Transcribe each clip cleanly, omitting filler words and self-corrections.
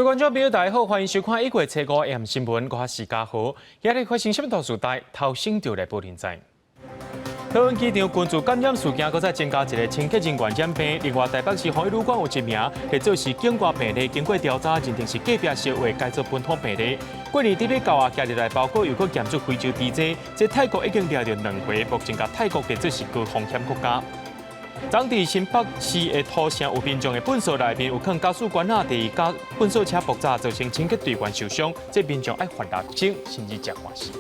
各位观众朋友，大家好，欢迎收看1月7号 AM 新闻，我是嘉豪。今日发生什么大事代？头先就来报连载。桃园机场群聚感染事件，搁再增加一个清洁人员染病。另外，台北市防疫旅馆有一名，或做是境外病例，经过调查认定是隔壁小话改做本土病例。过年伫咧教啊，今日来报告又搁检出非洲猪瘟，这泰国已经抓到2回，目前甲泰国列做是高风险国家。昨伫新北市的土城有民众的粪扫内面有放加速管啊，伫加粪扫车爆炸，造成清洁队员受伤，这民众爱罚6千，甚至吃官司。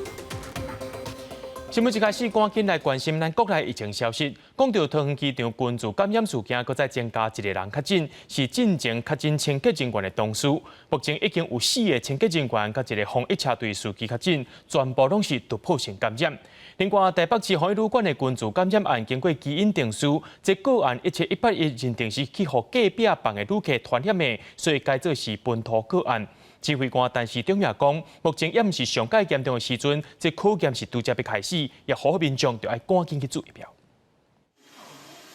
新闻一开始，赶紧来关心咱国内疫情消息。讲到桃园机场群聚感染事件，搁再增加一个人确诊，是进前确诊清洁人员的同事。目前已经有4个清洁人员甲一个防疫车队司机确诊，全部拢是突破性感染。另外，台北市防疫旅馆的群聚感染案经过基因定序，这个案171认定是去互隔壁房的旅客传染的，所以改做是本土个案。指挥官陈时中也讲，目前也毋是上界严重的时阵，这考验是拄则要开始，也呼吁民众就要赶紧去注意票。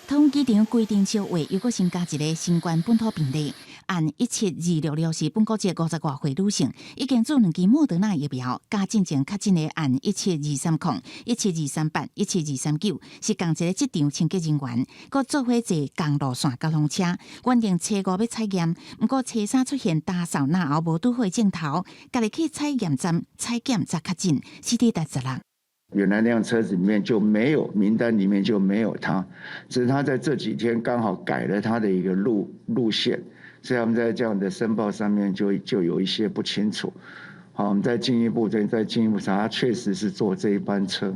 桃园机场规定小话又搁新加一个新冠本土病例，按17266是本国籍50多岁女性，已经做2剂莫德纳疫苗，加进前确诊的按17230、17238、17239是共一个职场清洁人员，佮做伙坐公路线交通车，原定初5要采验，不过初3出现打扫那后无拄好镜头，家己去采验站采检才确诊，CT 值16。原来那辆车子里面就没有名单，里面就没有他，只是他在这几天刚好改了他的一个路线，所以他们在这样的申报上面就有一些不清楚。好，我们再进一步查，他确实是坐这一班车。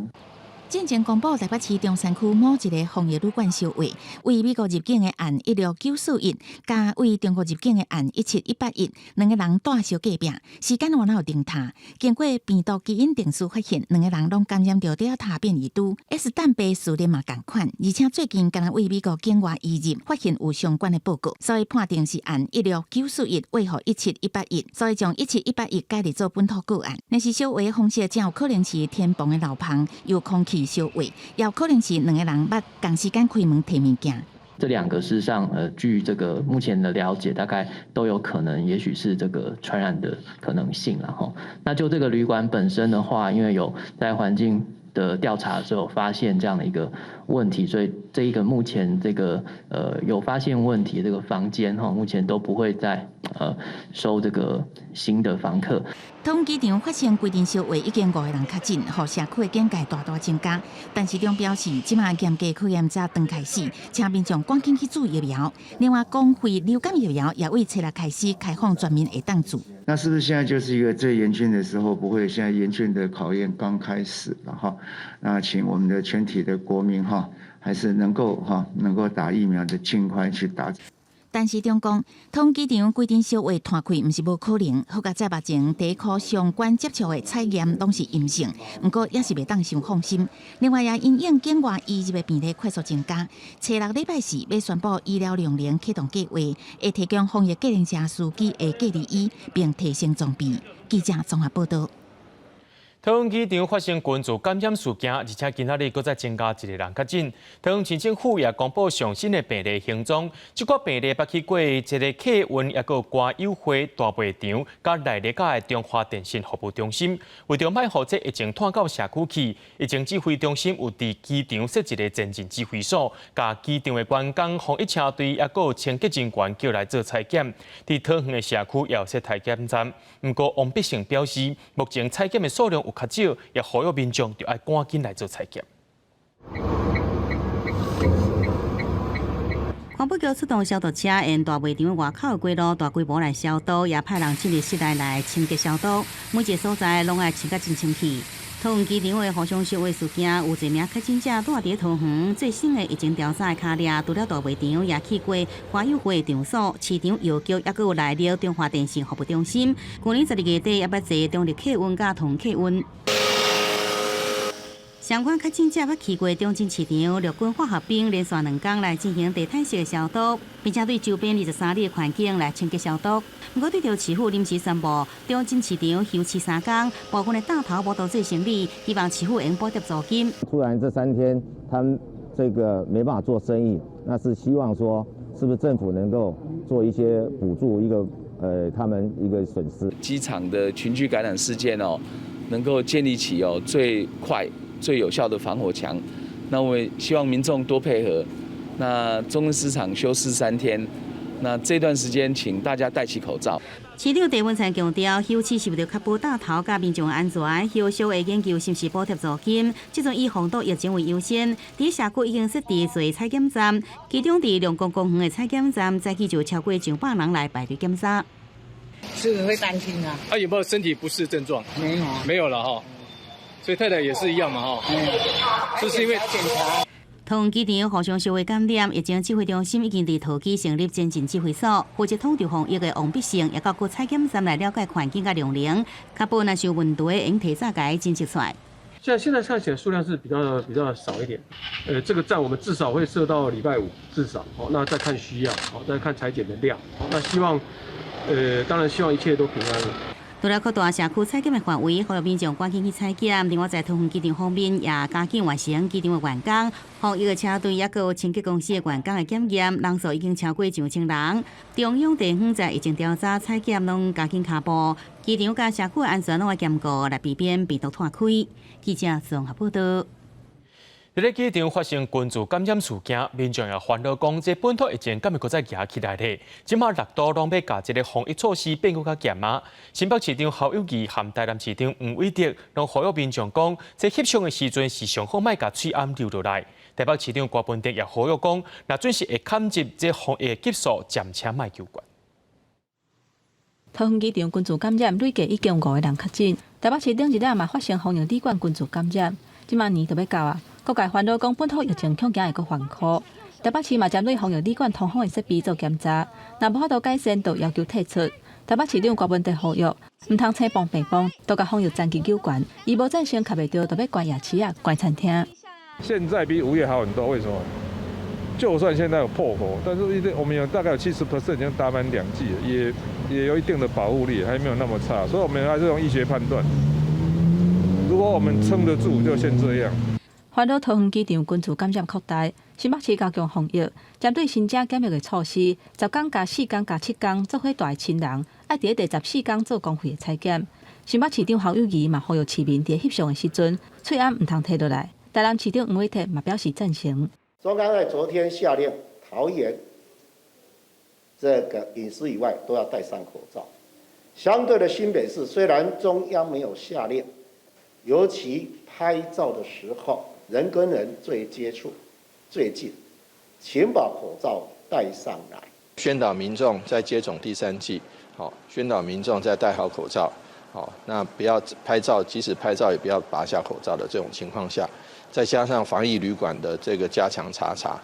进前公布台北市中山区某一个防疫旅馆烧话，为美国入境的案16941，加为中国入境的案17181，两个人住烧隔壁，时间完有定塔。经过病毒基因定序发现，两个人拢感染到Delta变异株 ，S 蛋白数列嘛同款，而且最近刚为美国境外移入，发现有相关的报告，所以判定是案16941为何17181，所以将17181改立做本土个案。若是烧话方式，真有可能是天棚的楼棚有空气烧话，也有可能是两个人捌同时间开门摕物件。这2个事实上，据这个目前的了解，大概都有可能，也许是这个传染的可能性了哈。那就这个旅馆本身的话，因为有在环境的调查的时候发现这样的一个问题，所以这一个目前这个有发现问题的这个房间哈，目前都不会再收这个新的房客。桃园机场发现规定烧话已经5个人确诊，互社区的警戒大大增加。但市长表示，即马严格考验才刚开始，请民众赶紧去注疫苗。另外，公费流感疫苗也为7月开始开放，全民会当做。那是不是现在就是一个最严峻的时候？不会，现在严峻的考验刚开始了哈。那请我们的全体的国民哈，还是能够打疫苗的，尽快去打。但市长讲，桃园机场规定小话摊开，毋是无可能。好甲在目前第一科相关接触的采验拢是阴性，不过也是袂当伤放心。另外，也因应境外移入的病例快速增加，初6礼拜4要宣布医疗量能启动计划，会提供防疫计程车司机的隔离衣，并提升装备。记者综合报道。桃园机场发生群聚感染事件，而且今仔日搁再增加一个人确诊。桃园市政府也公布上新的病例行踪，这个病例捌去过一个客运，也有歌友会大卖场，甲内力甲的中华电信服务中心。为着卖互这疫情拖到社区去，疫情指挥中心有伫机场设一个前进指挥所，甲机场的员工、防疫车队，也有清洁人员叫来做采检。伫桃园的社区也有设采检站。不过王必胜表示，目前采检的数量有较少，也呼吁民众就要赶紧来做采检。环保局出动消毒车，沿大卖场外口的街路大规模来消毒，也派人进入室内来清洁消毒，每一个所在拢爱清洁真清气。桃园机场的互相烧话事件，有一名确诊者住伫桃园。最新的疫情调查的卡列，除了大卖场，也去过花友会的场所、市场药局，也有来了中华电信服务中心。去年12月底，也捌坐中立客运甲同客运。相关确诊者捌去过中正市场，陆军化学兵连续2天来进行地毯式的消毒，并且对周边23里的环境来清洁消毒。不过，对着市府临时宣布中正市场休市3天，部分的大头无导致行李，希望市府能补贴租金。突然这3天他们这个没办法做生意，那是希望说，是不是政府能够做一些补助，一个他们一个损失。机场的群聚感染事件能够建立起最快、最有效的防火墙。那我也希望民众多配合。那中正市场休市3天，那这段时间请大家戴起口罩。市长郑文灿强调，休市是为了确保大头甲民众的安全，休市会研究是不是补贴租金，即阵以防堵疫情为优先。伫社区已经设置做采检站，其中伫龙公公园的采检站，早起就超过200人来排队检查。是会担心啊。有没有身体不适症状？没有，没有了哈。所以太太也是一样嘛哈。就是因为检查。桃机场互相相互感染，疫情指挥中心已经伫桃机成立前进指挥所，负责统筹防疫的王必胜也到各采检站来了解环境甲量能，确保若是有问题的，用提早甲伊侦测出来。现在看起来数量是比较少一点，这个站我们至少会设到礼拜5，至少那再看需要，再看采检的量，那希望当然希望一切都平安了。除了扩大社区采检的范围，呼吁民众赶紧去采检。另外，在桃园机场方面，也加紧完成机场的员工、防疫的车队，也有清洁公司的员工的检验，人数已经超过2,000人。中央地方在疫情调查、采检拢加紧脚步，机场甲社区的安全拢会兼顾，来避免病毒拓开。记者综合报道。在机场发生群聚感染事件，民众也烦恼讲，这本土疫情敢会搁再压起来呢？即马6都拢要甲这个防疫措施变更较严啊。新北市长侯友宜和台南市长黄伟哲拢呼吁民众讲，在翕相的时阵是上好莫甲喙暗流落来。台北市长郭文德也呼吁讲，若准是会砍入这防疫急速，暂且莫求关。桃园机场群聚感染累计已经5个人确诊，台北市长一日嘛发生防疫旅馆群聚感染，即马年就要到啊。各界烦恼讲，本土疫情恐惊会阁反扩。台北市嘛针对防疫旅馆通风的设备做检查，若无法度改善，就要求退出。台北市长郭文德呼吁，唔通青帮白帮，都甲防疫战绩有关。伊无赞成，卡袂到，就要关夜市啊，关餐厅。现在比5月好很多，为什么？就算现在有破口，但是我们大概有70% 已经打满2剂了，也有一定的保护力，还没有那么差，所以我们还是用医学判断。如果我们撑得住，就先这样。烦恼桃园机场群聚感染扩大，新北市加强防疫，针对新者检疫的措施，10天加4天加7天做伙大亲人，爱伫第14天做公费的采检。新北市长侯友宜嘛呼吁市民伫翕相的时阵，喙暗唔通摕落来。台南市长黄伟哲嘛表示赞成。中央在昨天下令，桃园这个饮食以外都要戴上口罩。相对的，新北市虽然中央没有下令，尤其拍照的时候，人跟人最接触、最近，请把口罩戴上来。宣导民众在接种第3剂，宣导民众在戴好口罩，那不要拍照，即使拍照也不要拔下口罩的这种情况下，再加上防疫旅馆的这个加强查。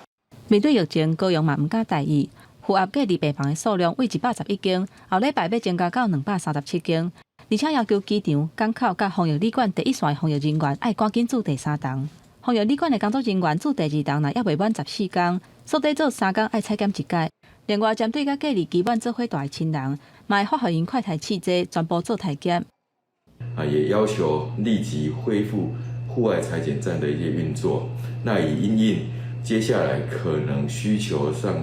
面对疫情，高雄嘛唔敢大意，负压隔离病房的数量为111间，后礼拜要增加到237间。而且要求机场、港口甲防疫旅馆第一线的防疫人员爱赶紧住第3档。防疫旅馆的工作人员住第2档，若还未满14天，所得做3天爱采检1届。另外，针对甲隔离期满做伙大的亲人，嘛会发予因快筛试剂，全部做体检。也要求立即恢复户外采检站的一些运作。那以因应接下来可能需求上，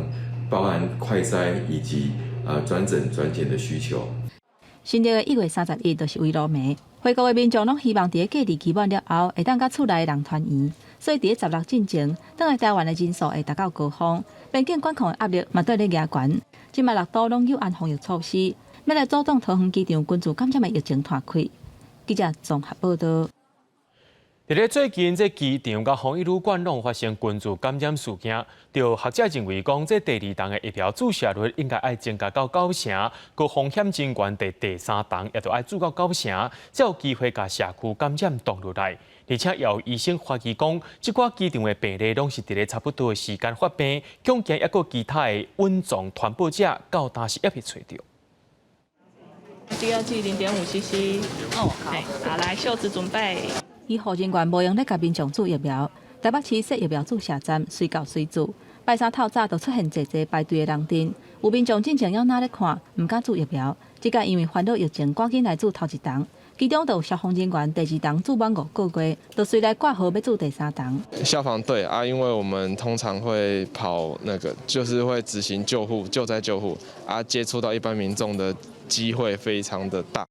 包含快筛以及转诊转检的需求。新历的1月31就是围炉暝，回国的民众拢希望伫隔离期满了后，会当甲厝内的人团圆。所以伫16进前，等来台湾的人数会达到高峰，边境管控的压力嘛对咧加悬。即卖6都拢有按防疫措施，要来阻挡桃园机场群聚感染的疫情拓开。记者综合报道。伫咧最近，这机场甲防疫旅馆拢发生群聚感染事件，就学者认为讲，这第2档的疫苗注射率应该爱增加到9成，个风险真悬第3档也就爱注到9成，才有机会甲社区感染挡落来。而且也有医生怀疑讲，即寡机场的病例拢是伫咧差不多的时间发病，恐惊抑个其他的稳重传播者到当时也被找到。第2剂0.5 cc。好，来袖子准备。医护人员无用咧甲民众注疫苗，台北市设疫苗注射站随到随做，拜三透早就出现济济排队的人阵，有民众进前要哪咧看，唔敢注疫苗，即个因为烦恼疫情，赶紧来注头一档。其中就有消防人员第二档住满5个月，就随来挂号要住第3档。消防队啊，因为我们通常会跑就是会执行救灾救护啊，接触到一般民众的机会非常的大。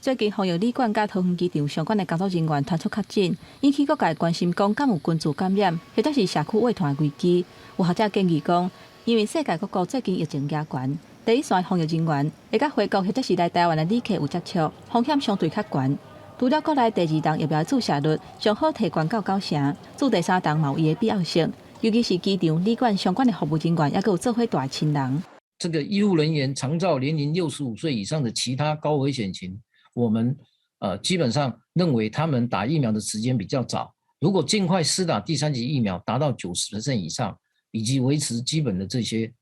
最近防疫旅馆甲桃园机场相关的工作人员传出确诊，引起各界关心，讲敢有群聚感染，或者是社区卫团的危机。有学者建议讲，因为世界各国最近疫情加悬。第一线防疫人员会甲回国或者是来台湾的旅客有接触，风险相对较悬。除了国内第2档疫苗注射率上好提悬到9成，注第3档嘛有伊的必要性。尤其是机场、旅馆相关的服务人员，也有做伙大亲人。这个医护人员长照年龄65岁以上的其他高危险群，我们基本上认为他们打疫苗的时间比较早。如果尽快施打第3剂疫苗，达到90% 以上，以及维持基本的这些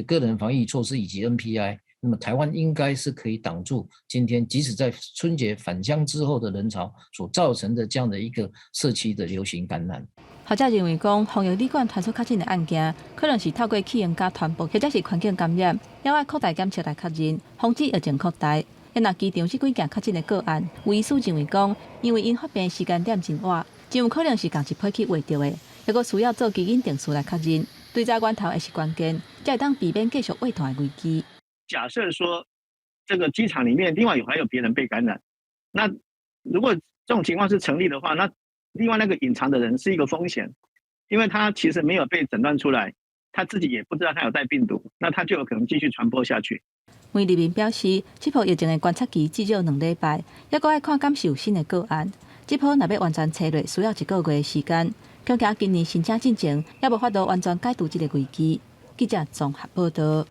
个人防疫措施以及 NPI， 那么台湾应该是可以挡住今天即使在春节返乡之后的人潮所造成的这样的一个社区的流行感染。学者认为讲，防疫旅馆传出确诊的案件，可能是透过企业家传播，或者是环境感染，要爱扩大检测来确认，防止疫情扩大。若机场这几件确诊的个案，有医师认为讲，因为因发病时间点真晚，真有可能是同一批去画到的。还佫需要做基因定数来确认，追查源头也是关键，才会当避免继续卫团的危机。假设说这个机场里面另外还有别人被感染，那如果这种情况是成立的话，那另外那个隐藏的人是一个风险，因为他其实没有被诊断出来，他自己也不知道他有带病毒，那他就有可能继续传播下去。梅立明表示，这波疫情的观察期至少2礼拜，还佫爱看敢是有新的个案。这波若要完全查落，需要1个月的时间。恐惊今年申请进程也无法度完全解除这个危机。记者综合报道。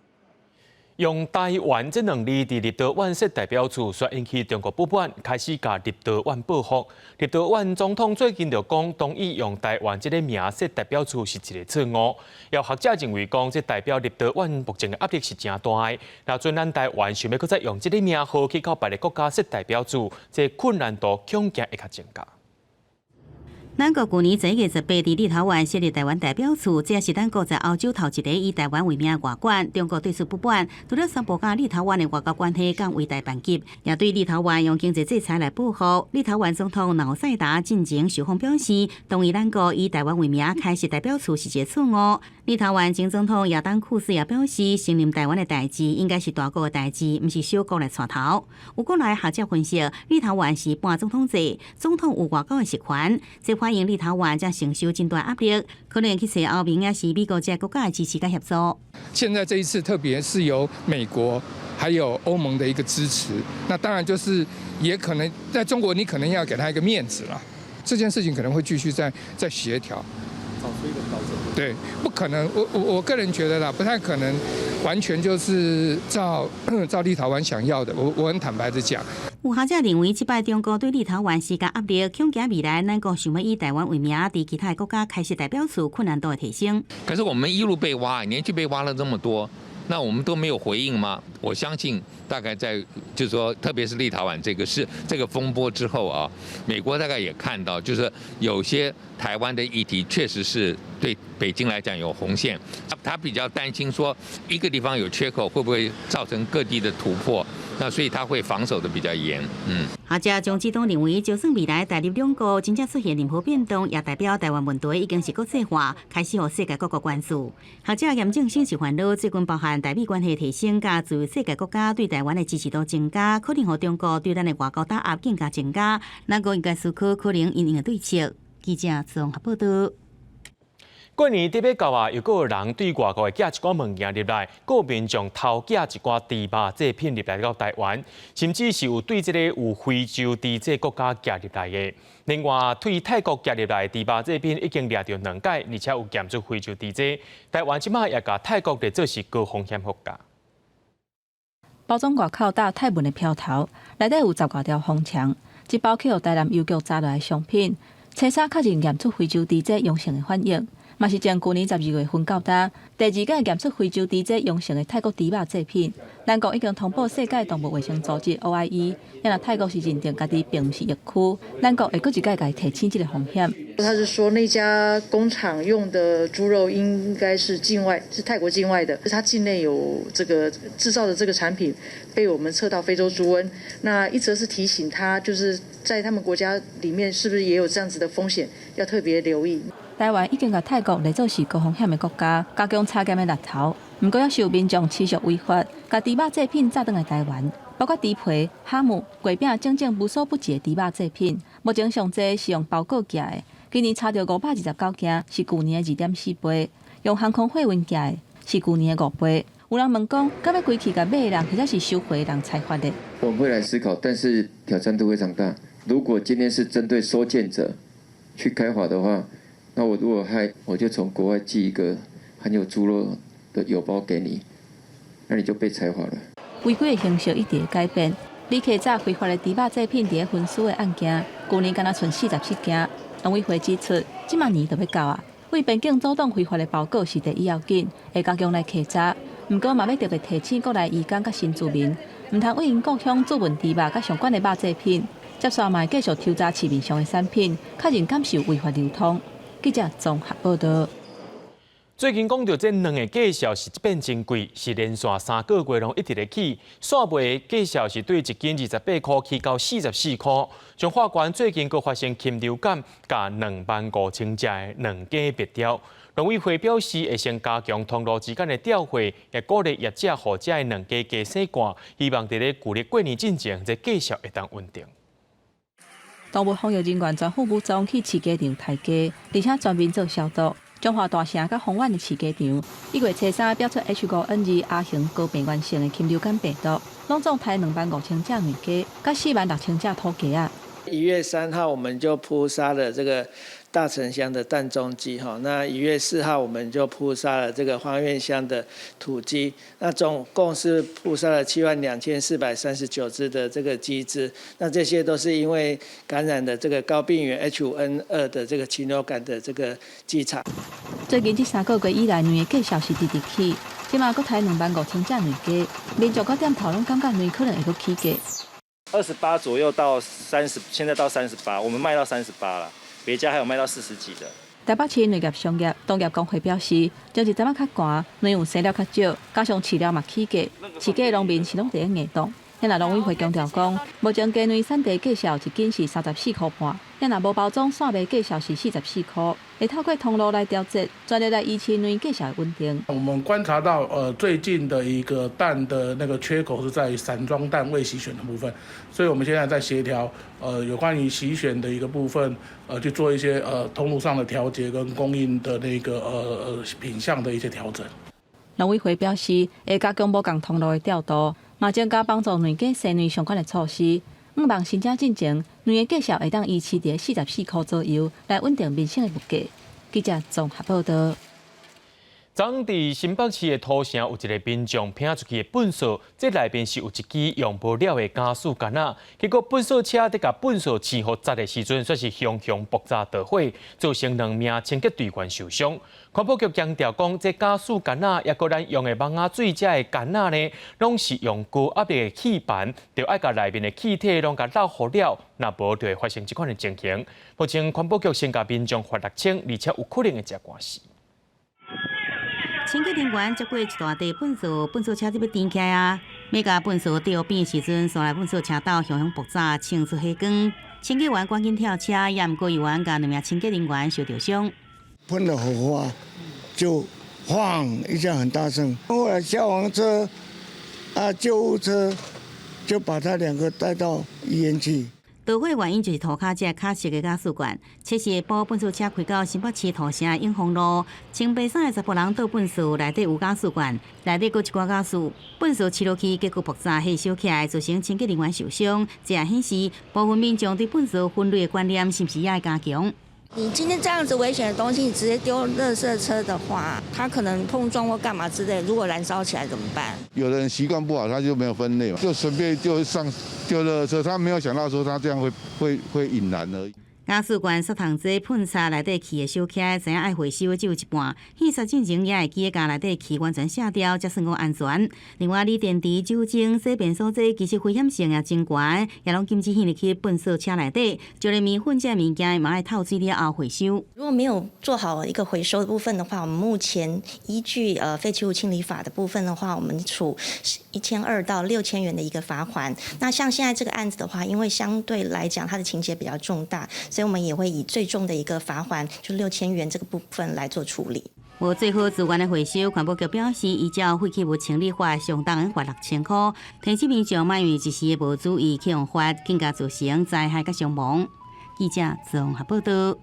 用台湾这2字伫立陶宛设代表处，却引起中国不满，开始甲立陶宛报复。立陶宛总统最近就讲，同意用台湾这个名设代表处是一个错误。有学者认为讲，这代表立陶宛目前的压力是真大的。那阵咱台湾想要搁再用这个名号去到别个国家设代表处，这困难度恐惊会较增加。咱国去年1月18日，立陶宛设立台湾代表处，这也是咱国在欧洲头一个以台湾为名的外馆。中国对此不满，除了宣布甲立陶宛的外交关系降为大班级，也对立陶宛用经济制裁来报复。立陶宛总统瑙塞达进前受访表示，同意咱国以台湾为名开设代表处是一个错误。立陶宛前总统亚当库斯也表示，承认台湾的代志应该是大国的代志，不是小国来带头。有国内学者分析，立陶宛是半总统制，总统有外交的实权，这反映立陶宛将承受真大压力，可能去找欧盟也是美国这国家的支持跟协助。现在这一次，特别是由美国还有欧盟的一个支持，那当然就是也可能在中国，你可能要给他一个面子了。这件事情可能会继续在协调。找出一个标准。对，不可能，我个人觉得啦，不太可能完全就是照立陶宛想要的。我很坦白的讲。有学者认为，这摆中国对立陶宛施加压力，恐惊未来咱国想要以台湾为名，伫其他国家开设代表处，困难度会提升。可是我们一路被挖，连续被挖了这么多，那我们都没有回应吗？我相信大概在就是说，特别是立陶宛这个风波之后啊，美国大概也看到，就是有些台湾的议题确实是对北京来讲有红线，他比较担心说一个地方有缺口会不会造成各地的突破，那所以他会防守的比较严。学者张志东认为，就算未来台日两国真正出现任何变动，也代表台湾问题已经是国际化，开始予世界各国关注。学者严正生是烦恼，最近包含台美关系提升，加自世界国家对台湾的支持度增加，可能让中国对咱的外交打压更加增加。咱国应该思考可能因应的对策。记者综合报道。过年特别到啊，又有人对外国寄一寡物件入来，有民众偷寄一寡猪肉制品入来到台湾，甚至是有对这个有非洲伫这国家寄入来的。另外，对泰国寄入来的猪肉制品已经掠到2届，而且有检出非洲猪只。台湾即马也甲泰国列做是高风险国家。包装外口打泰文的票头，内底有10多条红墙，这包去由台南邮局查落来的商品，车衫确认验出非洲猪只阳性的反应。嘛是将去年12月份到达，第二届验出非洲猪这阳性的泰国猪肉制品。咱国已经通报世界动物卫生组织 OIE， 因为泰国是认定家己并不是疫区，咱国会搁一届给提醒这个风险。他是说那家工厂用的猪肉应该是境外，是泰国境外的，他境内有这个制造的这个产品被我们测到非洲猪瘟。那一则是提醒他，就是在他们国家里面是不是也有这样子的风险，要特别留意。台湾已经甲泰国列做是高风险的国家，加强查检的力头。不过，要受民众持续违法，甲猪肉制品炸转来台湾，包括猪皮、哈姆、粿饼，整整无所不至的猪肉制品。目前上济是用包裹寄的，今年查到529件，是去年的2.4倍；用航空货运寄的，是去年的5倍。有人问讲，敢要归去甲买的人，或者是收回的人才发的？我们会来思考，但是挑战度非常大。如果今天是针对收件者去开罚的话，那我如果我就从国外寄一个含有猪肉的邮包给你，那你就被裁罚了。违规的形式一直改变，李克早非法的猪肉制品伫分尸的案件，去年敢若剩47件。农委会指出，即马年就要到啊，为边境阻挡非法的包裹是第一要紧，会加强来稽查。不过嘛要特别提醒国内移工甲新住民，唔通为因故乡做问猪肉甲相关的肉制品，接下来继续抽查市面上的产品，确认感受违法流通。记者综合报道。最近讲到这两个介绍是变真贵，是连续3个月拢一直在起。线卖介绍是对1斤28块起到44块。从法官最近佫发生禽流感，甲25000只的两家灭掉。农委会表示会先加强通路之间的调配，也鼓励业者和这两家加生罐，希望在旧历过年之前，这介绍会当稳定。动物防疫人员全副武装去饲鸡场抬鸡，而且全面做消毒。中华大城甲丰原的饲鸡场，1月初3标出 H5N2 亚型高病原性的禽流感病毒，拢总抬25000只卵鸡，甲46000只土鸡啊。1月3号我们就扑杀了这个大城乡的蛋中鸡哈，那1月4号我们就扑杀了这个花苑乡的土鸡，那总共是扑杀了72439只的这个鸡只，那这些都是因为感染的这个高病原 H5N2 的这个禽流感的这个鸡场。最近这3个月以来，卵的介绍是直直起，即马佫抬25000只卵鸡，民众佫点头拢感觉卵可能会佫起价。28左右到30，现在到38，我们卖到38了，别家还有卖到40几的。台北市农业商业农业工会表示，种一阵仔较寒，卵用生了较少，加上饲料嘛起价，饲鸡的农民是拢第一硬动。因若农委会强调讲，目前鸡卵产地介绍1斤是34块半，因若无包装线卖介绍是44块，会透过通路来调节，全力来维持卵介绍的稳定。我们观察到，最近的一个蛋的那个缺口是在于散装蛋未洗选的部分，所以我们现在在协调，有关于洗选的一个部分，去做一些通路上的调节跟供应的那个品项的一些调整。农委会表示，会加强无共通路的调度。嘛，增加帮助卵鸡生卵相关的措施。5万申请进前，卵的介绍会当维持伫44块左右，来稳定民生的物价。记者综合报道。昨伫新北市的土城有一个民众拼出去的粪扫，这内面是有一支用不了的加速杆仔，结果粪扫车伫甲粪扫起火砸的时阵，却是熊熊爆炸导火，造成2名清洁队员受伤。环保局强调讲，这加速杆仔也个咱用的蚊仔水这的杆仔呢，拢是用高压力的气盘，就爱甲内面的气体拢甲捞好了，若无就会发生这款的情形。目前环保局先甲民众罚6000，而且有可能会食官司。清洁人员接过一大袋粪扫车就要停起来啊！要甲粪扫掉边时阵，所来粪扫车道熊熊爆炸，清出黑光。清洁员赶紧跳车，也毋过有员甲2名清洁人员受着伤。喷了火花，就晃一下很大声。后来消防车、救护车就把他2个带到医院去。导火原因就是涂骹这卡式的加速管，测试部粪扫车开到新北市土城永丰路，穿白衫的查甫人倒粪扫，内底有加速管，内底搁一寡加速，粪扫骑落去，结果爆炸火烧起来，造成清洁人员受伤。这也显示部分民众对粪扫分类的观念是不是也要加强？你今天这样子危险的东西，你直接丢垃圾车的话，它可能碰撞或干嘛之类，如果燃烧起来怎么办？有的人习惯不好，他就没有分类嘛，就随便就上丢垃圾车，他没有想到说他这样会引燃而已。嘉士县砂糖济喷砂内底气的烧起来，知影爱回收的只有一半。戏杀进前也会记得甲内底气完全卸掉，才算讲安全。另外，锂电池、酒精、洗便所这其实危险性也真悬，也拢禁止运入去粪扫车内底。就连米粉这物件，嘛爱透水了后回收。如果没有做好一个回收的部分的话，我们目前依据废弃物清理法的部分的话，我们处1200到6000元的一个罚款。那像现在这个案子的话，因为相对来讲它的情节比较重大，所以我们也会以最重的一个罚款，就6000元这个部分来做处理。无最好资源的回收，环保局表示，依照废弃物清理法，上当罚6000块，提醒民众莫因为一时的无注意去用罚，更加造成灾害甲伤亡。记者综合报道。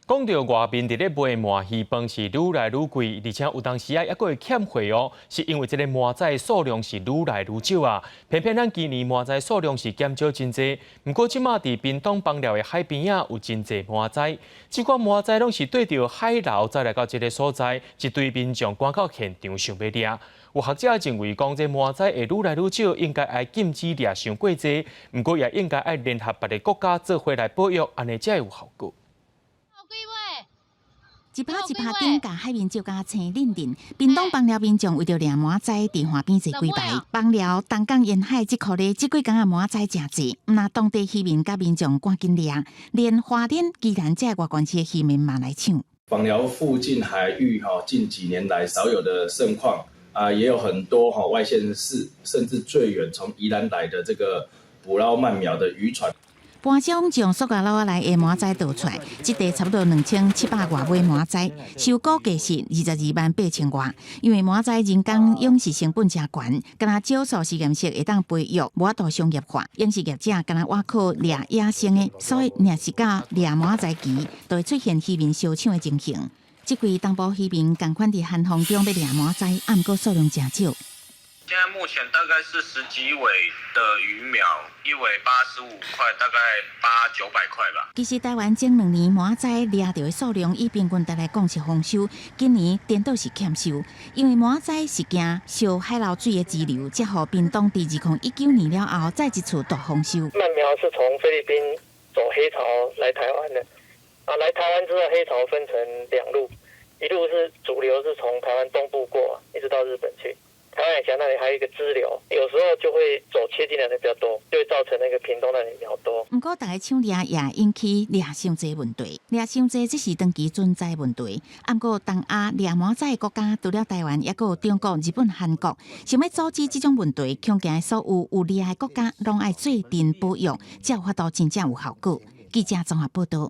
讲到外面伫咧卖麻鱼饭是愈来愈贵，而且有当时也阁会欠货哦，是因为这个麻仔数量是愈来愈少啊。偏偏咱今年麻仔数量是减少真济，不过即马伫屏东邦寮的海边啊有真济麻仔，即款麻仔拢是对着海流再来到这个所在，一堆民众赶到现场想要掠。有学者认为讲，这麻仔会愈来愈少，应该爱禁止掠伤过济，不过也应该爱联合别个国家做伙来保育，安尼才会有效果。一拍一拍顶，甲海面照甲青冷冷。屏东邦寮民众为着掠麻仔，伫岸边坐几排。邦寮东港沿海即块咧，即几工啊麻仔真济，毋那当地渔民甲民众赶紧掠，连花莲、宜兰这外县市的渔民嘛来抢。邦寮附近海域近几年来少有的盛况啊，也有很多外县市甚至最远从宜兰来的这个捕捞鳗苗的渔船。搬箱将塑胶篓来的麻仔倒出来，即地差不多2700外尾麻仔，收估计是228000外。因为麻仔人工养殖成本真悬，敢若少数实验室会当培育，无法度商业化。养殖业者敢若挖靠掠野生的，所以若是甲掠麻仔期，就会出现渔民烧抢的情形。即几东部渔民同款伫旱风中要掠麻仔，毋过数量真少。现在目前大概是10几尾的鱼苗，一尾85块，大概800-900块吧。其实台湾前2年麻仔掠到的数量，以平均来讲是丰收，今年颠倒是欠收，因为麻仔是惊受海流水的支流，才互屏东伫2019年了后再一次大丰收。鳗苗是从菲律宾走黑潮来台湾的，来台湾之后黑潮分成2路，一路是主流是从台湾东部过，一直到日本去。台湾海峡那里还有一个支流，有时候就会走切进来的比较多，就会造成那个屏东那里苗多。不过，大家抢掠也引起掠伤济问题，掠伤济只是长期存在问题。不过，东亚掠麻仔的国家除了台湾，也有中国、日本、韩国，想要阻止这种问题，恐惊所有掠的国家拢爱做阵保育，才有法度真正有效果。记者综合报道。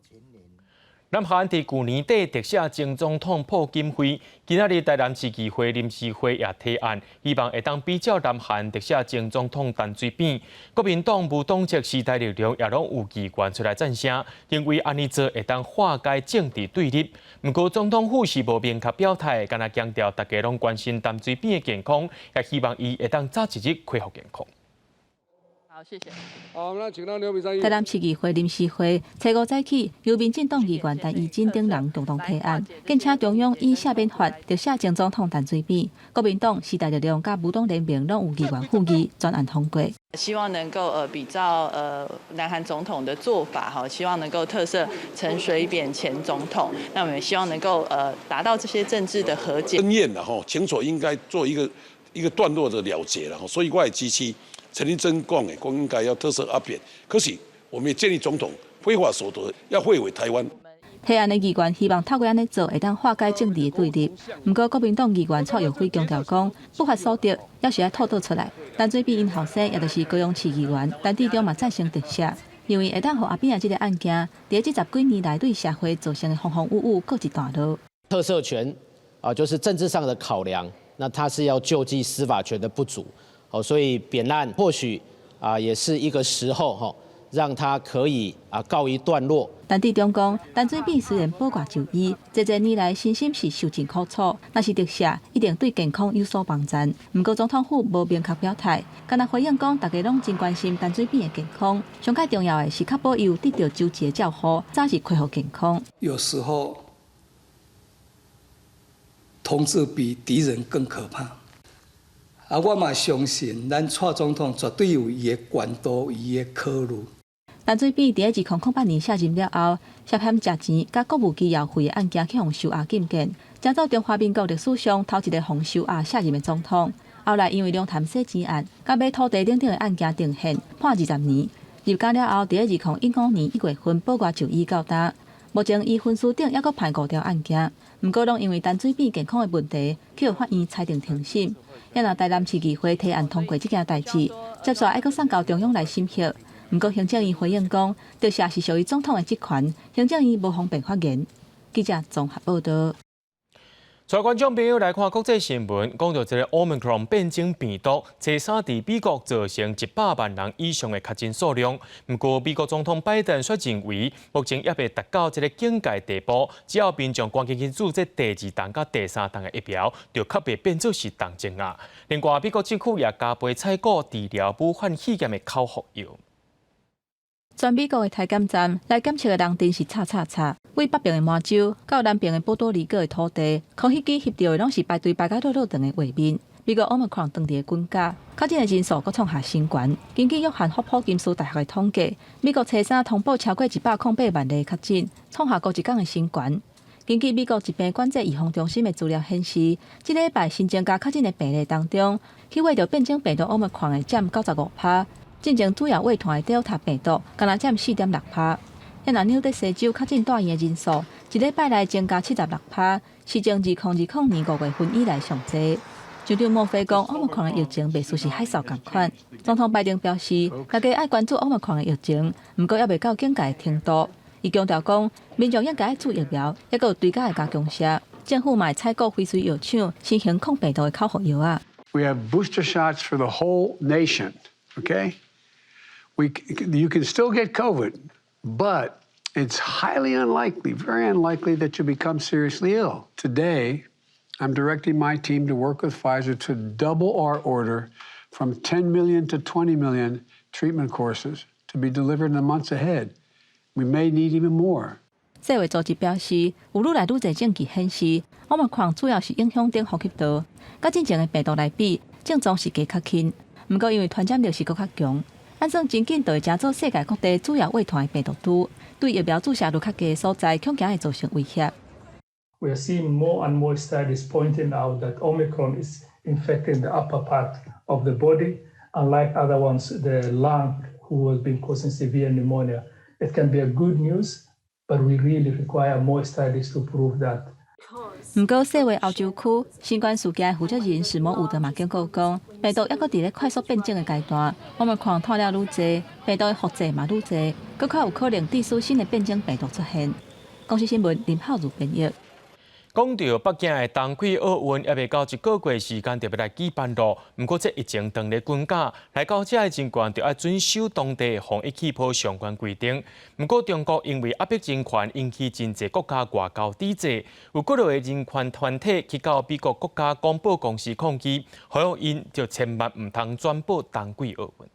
南韩伫去年底特赦前总统朴槿惠，今仔日台南市议会临时会也提案，希望会当比较南韩特赦前总统陈水扁。国民党无党籍时代力量也拢有议员出来赞声，认为安尼做会当化解政治对立。不过总统府是无明确表态，敢若强调大家拢关心陈水扁的健康，也希望伊会当早一日恢复健康。好，谢谢。好，那请到刘炳山。台南市议会临时会初5早起，由民进党议员陈怡贞等人共同提案，建请中央以赦免法特赦前总统陈水扁。国民党、时代力量甲无党联盟拢有议员附议，专案通过。希望能够比照南韩总统的做法哈，希望能够特赦陈水扁前总统。那我们也希望能够达到这些政治的和解。争议了哈，前所应该做一个段落的了结了哈，所以我也支持陈立珍讲的，应该要特赦阿扁。可是我们也建议总统非法所得要汇回台湾。提案的议员希望透过安尼做，会当化解政治的对立。不过国民党议员蔡永辉强调讲，不法所得要是要吐倒出来。陈水扁因后生也就是高雄市议员，陈志忠嘛赞成特赦，因为会当互阿扁这个案件，伫这10几年来对社会造成的风风雨雨告一段落。特赦权就是政治上的考量，那它是要救济司法权的不足。所以扁案或许也是一个时候让他可以告一段落。陈志忠讲，陈水扁虽然保外就医，这年来身心是受尽苦楚，若是特赦，一定对健康有所帮助。不过总统府无明确表态，敢若回应讲，大家拢真关心陈水扁的健康，上较重要的是确保伊有得到救济的照护，早日恢复健康。有时候，同志比敌人更可怕。我嘛相信，咱蔡总统绝对有伊的管道、伊的考虑。陈水扁伫2008年卸任了后，涉嫌食钱甲国务机要费的案件去互收押禁见，成做中华民国历史上头一个互收押卸任的总统。后来因为龙潭洗钱案、甲买土地等等的案件定刑，判20年。入监了后，伫2015年1月份保外就医到达。目前伊分尸顶还阁判5条案件，毋过拢因为陈水扁健康的问题，去互法院裁定庭审。也若台南市议会提案通过这件代志，接续还阁送到中央来审核。毋过行政院回应讲，这些是属于总统的职权，行政院无方便发言。记者综合报道。在观众朋友来看国际新闻，讲到这个 Omicron 变种病毒，初三伫美国造成100万人以上的确诊数量。不过，美国总统拜登却认为，目前还未达到这个警戒地步，只要民众赶紧去注这第2档甲第3档的疫苗，就确别变做是重症啊。另外，美国政府也加倍采购治疗武汉肺炎的口服药。全美国的台检站来检测的人真是叉。为北边的麻州到南边的波多黎各的土地，空袭机翕到的拢是排队排到落长的画面。美国 Omicron 当地的军家，确诊的人数阁创下新高。根据约翰霍普金斯大学的统计，美国初三通报超过108万例确诊，创下过一天的新高。根据美国疾病管制预防中心的资料显示，这礼拜新增加确诊的病例当中，去为着变种病毒 Omicron 的占95%。进前主要卫团的 Delta 病毒，敢若占4.6%。也若纽约西州确诊大院的人数，一礼拜内增加76%，是从2020年5月份以来上济。州长莫菲讲，Omicron 的疫情袂输是海啸共款。总统拜登表示，大家爱关注 Omicron 的疫情，不过还未到警戒的程度。伊强调讲，民众应该爱注疫苗，还有追加的加强射。政府嘛采购翡翠药厂新型抗病毒的口服药啊。We have booster shots for the whole nation. Okay. You can still get COVID, but it's highly unlikely, very unlikely that you become seriously ill. Today, I'm directing my team to work with Pfizer to double our order from 10 million to 20 million treatment courses to be delivered in the months ahead. We may need even more. 世卫组织表示，有愈来愈侪证据显示，Omicron主要是影响等呼吸道，甲之前的病毒来比，症状是加较轻。不过因为传染力是更较强。按算真紧就会加做世界各地主要卫团的病毒株，对疫苗注射率较低的所在，恐惊会造成威胁。We are seeing more and more studies pointing out that Omicron is infecting the upper part of the body, unlike other ones, the lung, who has been causing severe pneumonia. It can be a good news, but we really require more studies to prove that. 不过，世卫欧洲区新冠事件负责人史莫伍德嘛警告讲，病毒还阁伫咧快速变种的阶段，我们看透了愈侪，病毒的复制嘛愈侪，更较有可能致使新的变种病毒出现。公司新闻林浩如编译。讲到北京的冬季奥运，还未到1个月时间，就要来举办咯。不过，这疫情当日军假来到这的情况，就要遵守当地防疫气泡相关规定。不过，中国因为压迫人权，引起真侪国家外交抵制，有几类人权团体去到美国国家广播公司抗议，呼吁因就千万唔通转播冬季奥运。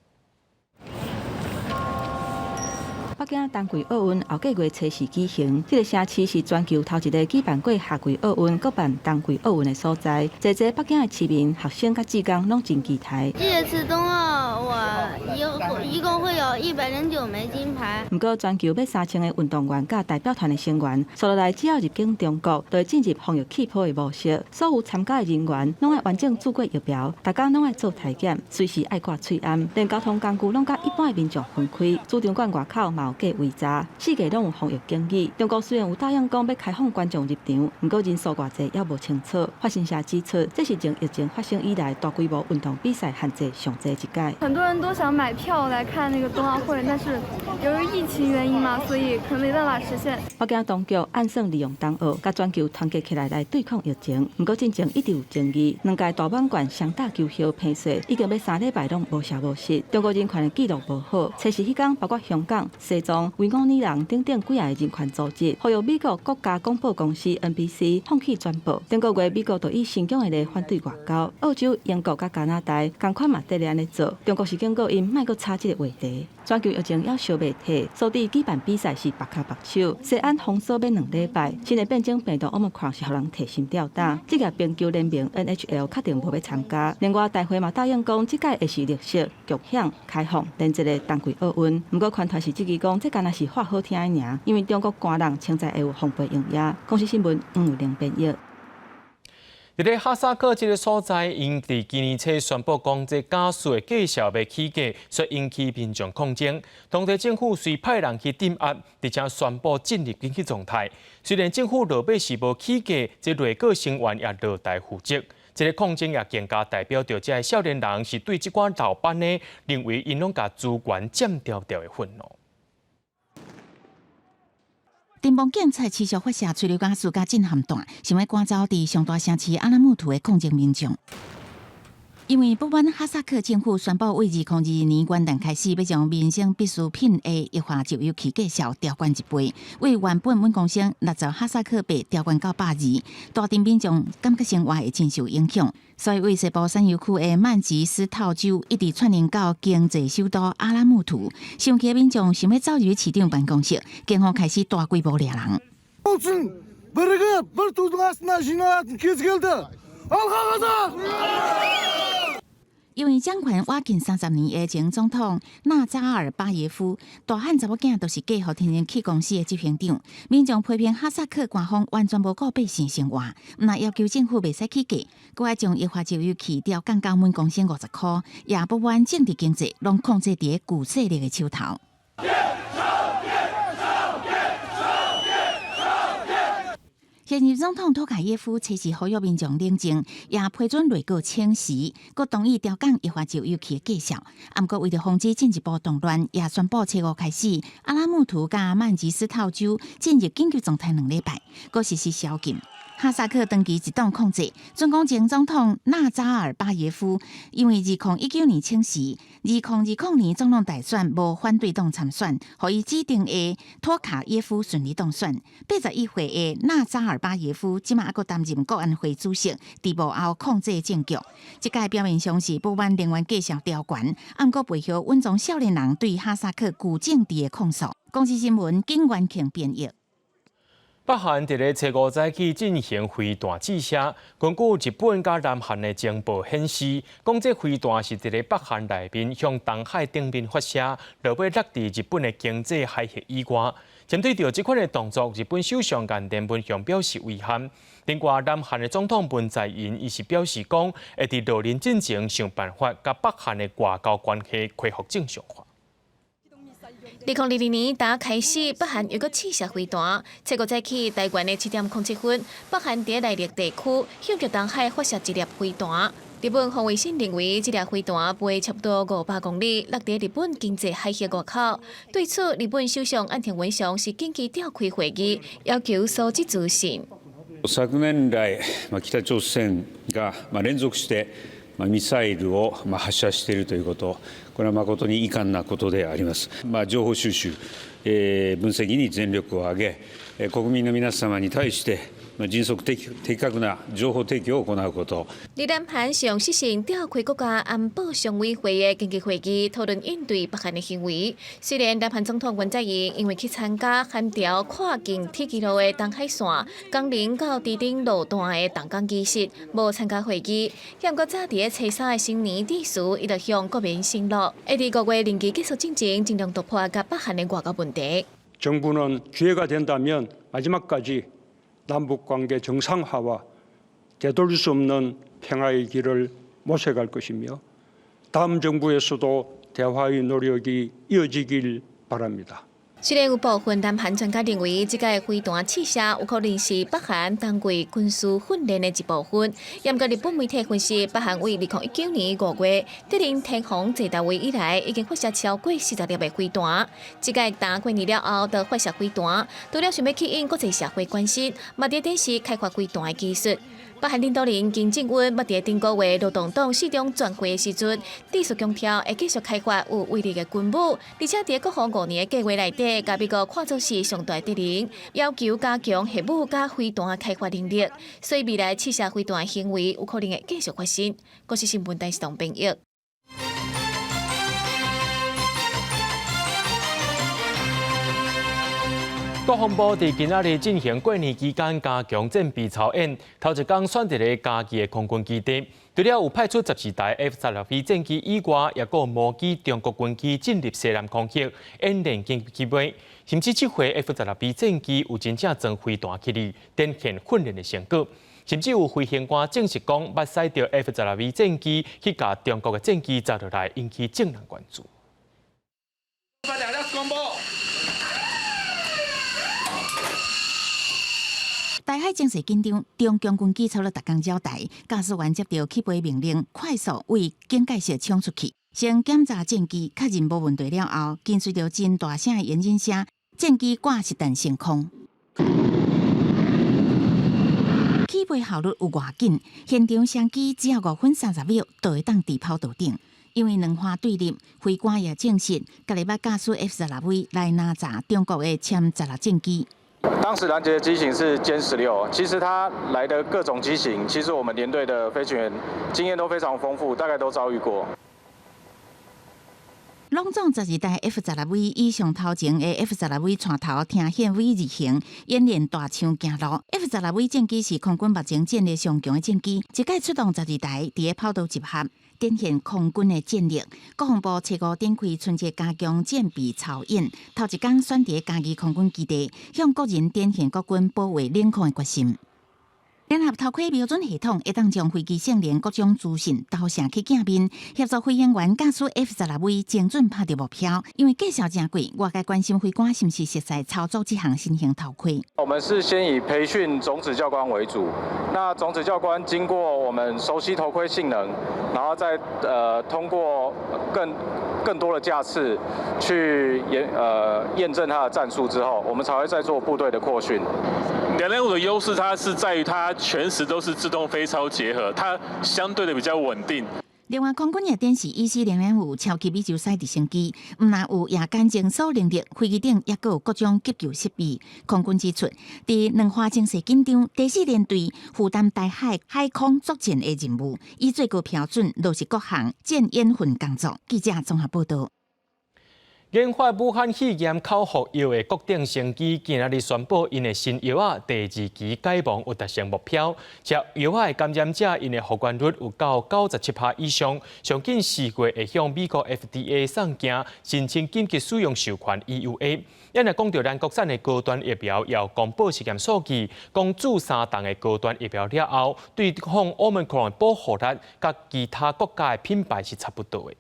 北京冬季奥运后个月初4举行，这个城市是全球头一个举办过夏季奥运、搁办冬季奥运的所在。在北京的市民、学生甲职工拢真期待。这次冬奥我一共会有109枚金牌。不过，全球要3000个运动员甲代表团的成员，所落来只要入境中国，就会进入防疫气泡的模式。所有参加的人员拢爱完整注过疫苗，大家拢爱做体检，随时爱挂喙安，连交通工具拢甲一般的民众分开。主场馆外口嘛有架围闸，四界拢有防疫警语。中国虽然有答应讲要开放观众入场，不过人数偌济也无清楚。发行社指出，这是从疫情发生以来大规模运动比赛限制上济一届。很多人都想买票来看那个冬奥会，但是由于疫情原因嘛，所以可能没办法实现。北京当局按算利用冬奥，甲全球团结起来来对抗疫情。不过进程一直有争议，两届大满贯双打球票批水，已经要3礼拜拢无消无息。中国人权的记录无好，测试迄天包括香港、西内脏、维吾尔人等等几个人权组织，呼吁美国国家广播公司 NBC 放弃转播。顶个月，美国就以成功的反对外交，澳洲、英国甲加拿大同款嘛，得咧安尼做。中国是警告因莫阁插这个话题。全球疫情要小媒体，所地举办比赛是白卡白手，西安封锁要2礼拜。新的变种病毒 Omicron 是互人提心吊胆。这个冰球联盟 NHL 确定无要参加。另外，大会嘛答应讲，这届会是绿色、巨响、开放，连一个冬季奥运。不过，传团是质疑讲，这敢若是话好听的尔，因为中国官人称赞会有防备用药。公司新闻550编译。伫咧哈萨克这个所在，因伫今年初宣布讲，这加速的计效要起价，所以引起民众抗争。当地政府随派人去镇压，而且宣布进入紧急状态。虽然政府落尾是无起价，这内阁成员也落台负责。这个抗争也更加代表着这少年人是对这款老板呢，认为因拢甲资源占掉的愤怒。联邦警察持续发射催泪瓦斯甲震撼弹，想要赶走伫上大城市阿拉木图的抗争民众。因为不满哈萨克政府宣布，为2022年元旦开始，要将民生必需品的液化石油气价销调悬1倍，为原本每公升60哈萨克币调悬到120，大阵民众感觉生活会真受影响。所以，为西部山油区的曼吉斯套州一直串联到经济首都阿拉木图，上期民众想要走入市长办公室，警方开始大规模抓人。因为掌权挖近30年的前总统纳扎尔巴耶夫，大汉查某囝都是嫁予天然气公司的执行长。民众批评哈萨克官方完全无顾百姓生活，毋但要求政府袂使起价，佮要将液化石油气调降到每公升50块，也不满政治经济拢控制伫古势力的手头。现任总统托卡耶夫初时呼吁民众冷静，也批准内阁请辞，佮同意调降液化石油气的价销。不过，为了防止进一步动乱，也宣布初5开始，阿拉木图甲曼吉斯套州进入紧急状态2礼拜，佮实施宵禁。哈萨克长期一党控制，准讲前总统纳扎尔巴耶夫因为2019年请辞，2020年总统大选无反对党参选，互伊指定的托卡耶夫顺利当选。81岁的纳扎尔巴耶夫即马还阁担任国安会主席，伫幕后控制政局。这届表面上是不满人员计销调悬，不过背后稳重少年人对哈萨克古政治的控诉。公司新闻景元庆编译。北韩伫咧初5早起进行飞弹试射，根据日本甲南韩的情报显示，讲这飞弹是伫咧北韩内面向东海顶面发射，落尾落伫日本的经济海域以外。针对着这款的动作，日本首相岸田文雄表示遗憾。另外，南韩的总统文在寅伊是表示讲，会伫路年进前想办法，甲北韩的外交关系恢复正常化。2020年打开始，北韩又搁试射飞弹。初5早起，台湾的7:07分，北韩伫内陆地区向着东海发射一粒飞弹。日本防卫省认为，这粒飞弹飞差不多500公里，落伫日本经济海峡外口。对此，日本首相岸田文雄是紧急召开会议，要求所知资讯。昨年来、北朝鮮が連続してミサイルを発射しているということ、これは誠に遺憾なことであります。情報収集、分析に全力を挙げ、国民の皆様に対して迅速的確な情報提供を行うこと。日南韓上實行召開國家安保常委會的緊急會議，討論應對北韓的行為。雖然南韓總統文在寅因為去參加韓朝跨境鐵軌路的東海線江陵到池頂路段的動工儀式，無參加會議。不過早佇初3的新年致辭，伊就向國民承諾，會佇5月任期結束之前，盡量突破甲北韓的外交問題。 정부는 기회가 된다면 마지막까지 남북관계 정상화와 되돌릴 수 없는 평화의 길을 모색할 것이며 다음 정부에서도 대화의 노력이 이어지길 바랍니다. 虽然有部分南韩专家认为，这个飞弹试射有可能是北韩当季军事训练的一部分，不过日本媒体分析，北韩为2019年5月敌人天皇济大位以来，已经发射超过40粒的飞弹。这个打过年了后，就发射飞弹，除了想要吸引国际社会关心，嘛伫电视开发飞弹的技术。北韩领导人金正恩要伫顶个月劳动党市长全会的时阵，指出强调会继续开发有威力的军武，而且伫国防5年的计划内底，甲美国看作是上大敌人，要求加强核武甲飞弹开发能力，所以未来试射飞弹的行为有可能会继续发生。国际新闻台是唐平玉。国防部伫今仔日进行过年期间加强战备操演，头一天选择了嘉义的空军基地，除了有派出12台 F-16战机以外，也有模拟中国军机进入西南空域演练机尾，甚至这回 F-16战机有真正装飞弹起嚟，展现训练的成果。甚至有飞行官证实讲，捌使到 F-16战机去甲中国的战机砸落来，引起众人关注。台海正式紧张，中共军机操了逐工交代，驾驶员接到起飞命令，快速为警戒线冲出去。先检查战机确认无问题了后，跟随着真大声的引擎声，战机挂实弹升空。起飞效率有偌紧，现场相机只要5分30秒就会当伫跑道顶。因为两花对立，飞官也证实，家己捌驾驶 F-16来拿砸中国的歼16战机。当时拦截的机型是歼16，其实它来的各种机型，其实我们连队的飞行员经验都非常丰富，大概都遭遇过。拢总12台 F-16以上头前的 F-16船头听显尾而行，演练大枪行路。F-16战机是空军目前战力上强的战机，一概出动12台伫个跑道集合，展现空军的战力。国防部初5展开春节加强战备操演，头一天选伫嘉义空军基地，向国人展现国军保卫领空的决心。联合头盔标准系统会当将飞机性能各种资讯投射去镜面，协助飞行员驾驶 F-16精准拍到目标。因为介绍真贵，外界关心飞官是不是熟悉操作这项新型头盔。我们是先以培训种子教官为主，那种子教官经过我们熟悉头盔性能，然后再通过更多的架次去验证它的战术之后，我们才会再做部队的扩训。205的优势，它是在于它全时都是自动飞超结合，它相对的比较稳定。另外，空军也展示EC-005超级宇宙赛直升机，唔但有夜间侦搜能力，飞机顶也有各种急救设备。空军指出，伫两花正式紧张，第4联队负担台海海空作战的任务，以最高标准落实各项战演训工作。记者综合报道。研发武汉肺炎口服药的国鼎生技今仔日宣布，因的新药啊第2期解盲有达成目标，且药啊的感染者因的复原率有到97%以上，上近4月会向美国 FDA 送件申请紧急使用授权 EUA。因来讲到咱国产的高端疫苗要公布实验数据，公注3档的高端疫苗了后，对抗 Omicron 的保护力，甲其他国家的品牌是差不多的。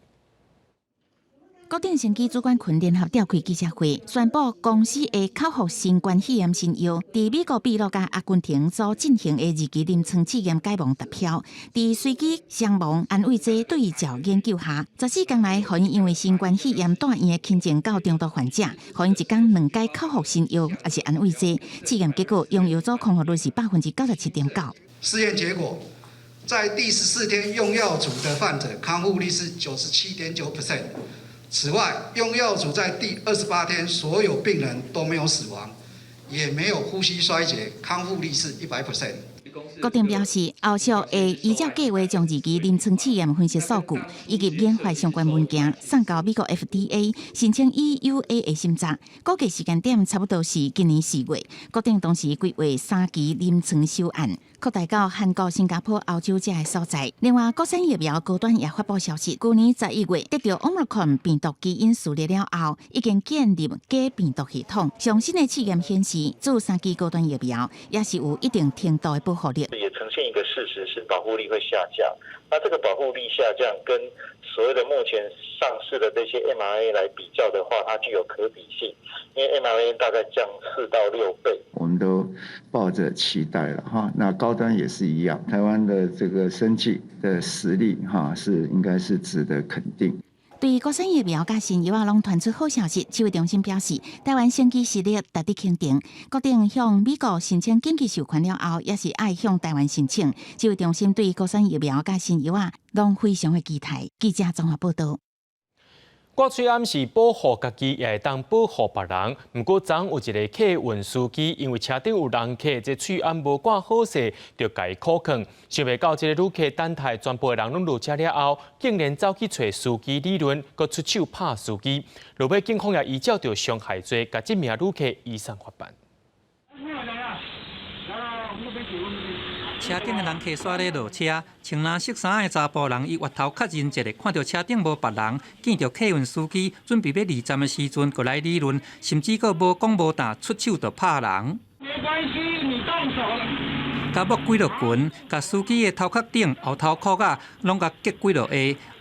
国鼎生技主管群联合召开记者会，宣布公司的口服新冠肺炎新药，伫美国秘鲁甲阿根廷所进行的2期临床试验解盲达标。伫随机双盲安慰剂对照研究下，14天来，互因为新冠肺炎住院的轻症到中度患者，互因一天2剂口服新药，也是安慰剂。试验结果，用药组康复率是97.9%。试验结果，在第14天用药组的患者康复率是97.9%。此外，用药组在第28天，所有病人都没有死亡，也没有呼吸衰竭，康复率是100%。国鼎表示，后续会依照计划将2期临床试验分析数据以及研发相关文件送到美国 FDA 申请 EUA 的审查，估计时间点差不多是今年4月。国鼎同时规划3期临床修案，扩大到韩国、新加坡、欧洲这些所在。另外，国产疫苗高端也发布消息，去年11月得到 Omicron 病毒基因序列了后，已经建立假病毒系统。上新的试验显示，做3期高端疫苗也是有一定程度的保护力。也呈现一个事实是保护力会下降，那这个保护力下降跟所谓的目前上市的这些 mRNA 来比较的话，它具有可比性，因为 mRNA 大概降4到6倍。我们都抱着期待了哈，那高端也是一样，台湾的这个生技的实力哈是应该是值得肯定。对于国产疫苗甲新药拢传出好消息，指挥中心表示，台湾升级实力值得肯定，决定向美国申请紧急授权了后，也是爱向台湾申请。指挥中心对于国产疫苗甲新药拢非常的期待。记者综合报道。国粹暗是保护家己，也会当保护别人。不过，昨有一个客运司机因为车顶有人客，这喙暗无挂好势，就甲伊扣劝。想袂到这个旅客等待全部人拢落车了后，竟然走去找司机理论，佮出手拍司机。落尾警方也依照着伤害罪，甲这名旅客移送法办。车顶的人客煞咧落车，穿蓝色衫的查甫人伊额头较认一个，看到车顶无别人，见到客运司机准备要离站的时阵，过来理论，甚至佫无讲无答，出手就拍人。没关系，你动手了。甲木几落拳，甲司机的头壳顶、后头壳啊，拢甲击几落下。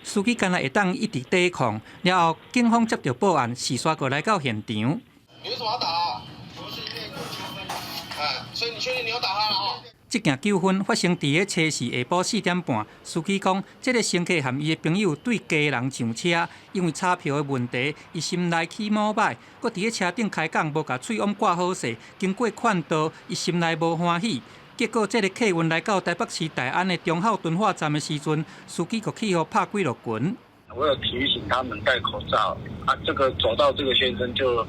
司机干那会当一直抵抗，了后警方接到报案，时刷过来到现场。你为什么要打啊？所以你确定你有打他了哦？这件纠纷发生伫个初四下晡4点半，司机讲，这个乘客和伊的朋友对家人上车，因为查票的问题，伊心内起毛歹，佮伫个车顶开讲，无甲喙往挂好势，经过劝导，伊心内无欢喜。结果，这个客运来到台北市大安的中孝敦化站的时阵，司机就起互拍几落拳。我有提醒他们戴口罩啊，这个走到这个先生就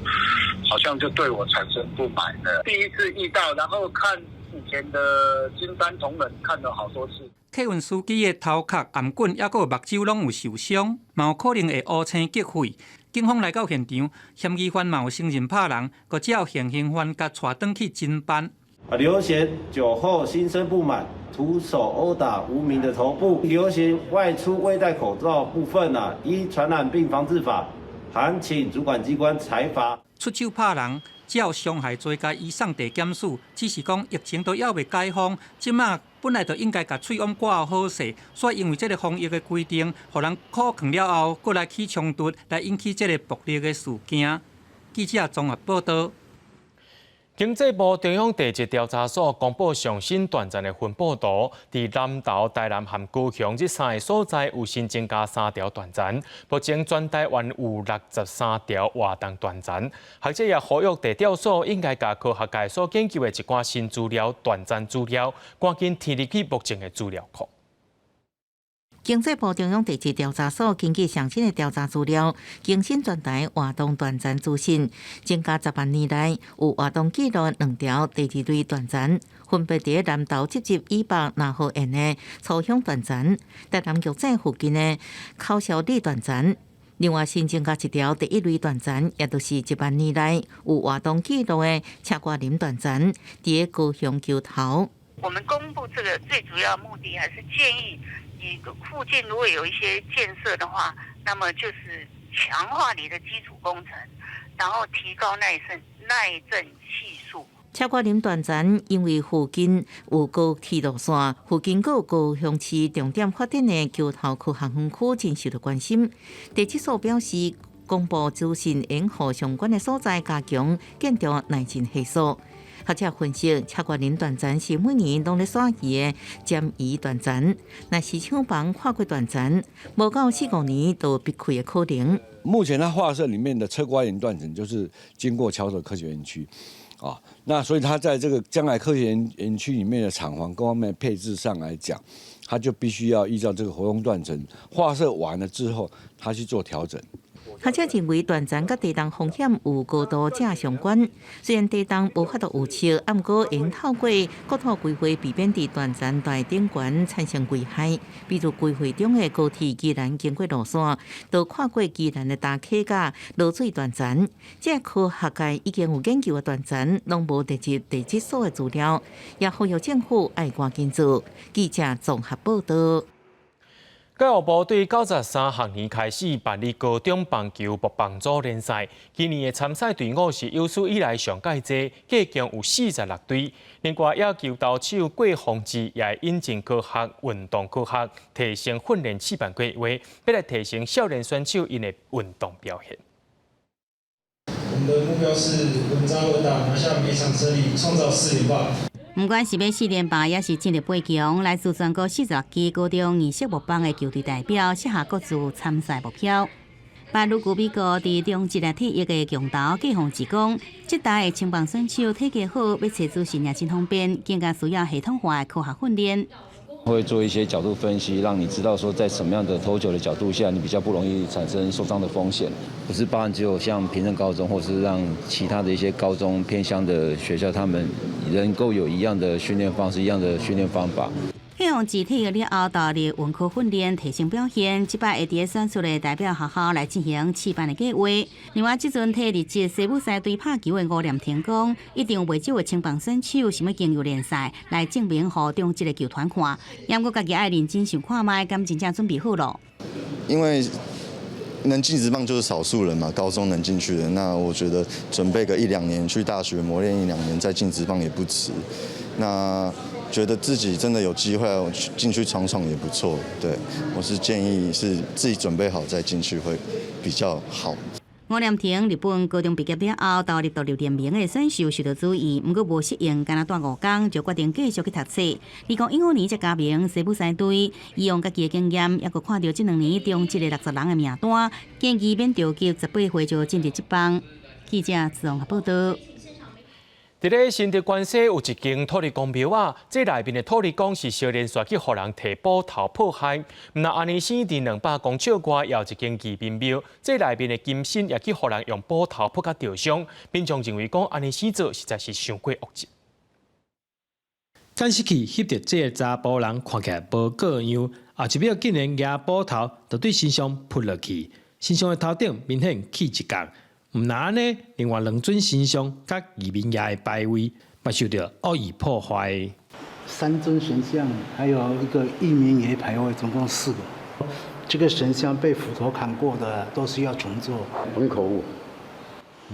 好像就对我产生不满了。第一次遇到，然后看以前的金山同仁看了好多次。客运司机的头壳、颔管，还有目睭拢有受伤，嘛有可能会乌青结血。警方来到现场，嫌疑犯嘛有承认拍人，佮只有现行犯甲带转去侦办。刘贤酒后心生不满，徒手殴打无名的头部。刘贤外出未戴口罩部分依传染病防治法，函请主管机关裁罚。出手拍人，只有伤害罪甲移送地检署，只是讲疫情都还未解封，即马本来就应该甲喙往挂好势，所以因为这个防疫的规定，互人扣劝了后，过来起冲突，来引起这个暴力的事件。记者综合报道。经济部中央地质调查所公布上新断层的分布图，伫南投、台南和高雄这3个所在有新增加3条断层，目前全台湾有63条活动断层。学者也呼吁地调所应该把科学界所研究的一寡新资料、断层资料，赶紧填入去目前的资料库。经济部中央地质调查所根据上新的调查资料，更新全台活动断层资讯，增加10万年来有活动记录2条第2类断层，分别伫南投集集以北南河沿的初乡断层，台南玉井附近的口小里断层。另外新增加1条第1类断层，也就是1万年来有活动记录的赤瓜林断层，伫高雄桥头。我们公布这个最主要目的还是建议。附近如果有一些建设的话，那么就是强化你的基础工程，然后提高耐震系数。赤瓜林断层因为附近有高铁路线，附近有高雄市重点发展的桥头区航空区真受到关心。地质所表示，公布资讯应互相关的所在加强建筑耐震系数。学者分析，赤瓜林断层是每年拢咧选移的尖移断层，若是厂房跨过断层，无到4-5年就必开的可能。目前它画设里面的赤瓜林断层就是经过桥头科学园区，那所以它在这个将来科学园区里面的厂房各方面配置上来讲，它就必须要依照这个活动断层画设完了之后，它去做调整。学者认为断层甲地动风险有高度正相关。虽然地动无法度预测，不过应透过国土规划避免伫断层大顶悬产生危害。比如规划中的高铁既然经过路线，就跨过既然的大溪甲落水断层。这科学界已经有研究的断层，拢无地质所的资料，也呼吁政府爱赶紧做。记者综合报道。教育部对93学年开始办理高中棒球木棒组联赛，今年的参赛队伍是有史以来上届多，计共有46队。另外，野球投手郭宏志也引进科学运动科学提升训练示范规划，要来提升少年选手因的运动表现。我们的目标是稳扎稳打，拿下每场胜利，创造4连霸。不管是要4连霸，也是进入8强，来自全国46支高中二色木棒的球队代表，设下各自参赛目标。巴鲁古比国伫中职的体育的强头季宏志讲，这代的青棒选手体格好，要找主训也真方便，更加需要系统化的科学训练。会做一些角度分析，让你知道说在什么样的投球的角度下，你比较不容易产生受伤的风险。不是包含只有像平镇高中，或是让其他的一些高中偏乡的学校，他们能够有一样的训练方式、一样的训练方法。希望集体了后，导入文科训练提升表现。即摆会伫选出的代表学校来进行试办的计划。另外，即阵替日籍西武狮队拍球的吴念婷讲，一定有袂少的青棒选手想要进入联赛，来证明予中职的球团看。也毋过家己爱认真想看卖，敢真正准备好咯？因为能进职棒就是少数人嘛，高中能进去的，那我觉得准备个1-2年，去大学磨练1-2年，再进职棒也不迟。那觉得自己真的有机会进去闯闯也不错，对，我是建议是自己准备好再进去会比较好。吴念婷日本高中毕业了后，投入到6年名的选手受到注意，不过无适应，敢若待5天就决定继续去读册。2015年才加盟西武狮队，伊用家己的经验，也佮看到这2年中职的60人的名单，建议免着急18岁就进入职棒。记者自荣报道。伫咧新竹关西有一间土地公庙啊，这内面的土地公是少年选去互人摕宝头迫害。毋但安尼生伫200公尺外，也有一间义民庙，这内面的金身也去互人用宝头迫甲吊伤。民众认为讲安尼死做实在是伤过恶极。监视器翕到这个查甫人看起来无个样，后一秒竟然举宝头就对身上扑落去，身上的头顶明显起一角。毋但安尼，另外2尊神像甲义民爷的牌位，也受到恶意破坏。3尊神像，还有一个义民爷牌位，总共4个。这个神像被斧头砍过的，都是要重做。很可恶，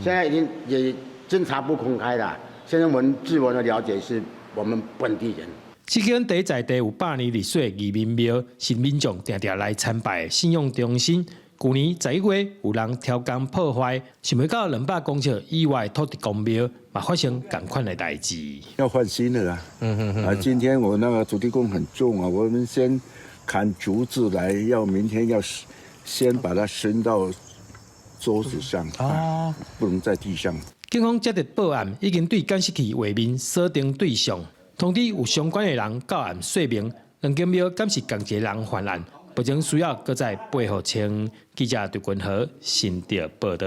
现在已经也侦查不公开了。现在我们据我的了解，是我们本地人。这间在地有100年历史的义民庙，是民众常常来参拜的信用中心。去年11月，有人挑工破坏，想不到200公尺以外土地公庙，也发生同款的代志。要换新的啦。今天我那个土地公很重啊，我们先砍竹子来，明天要先把它伸到桌子上，不能在地上。警方接到报案，已经对监视器画面锁定对象，通知有相关的人到案说明2间庙敢是同一个人犯案。目前需要搁再背后清。记者对君和新竹报道。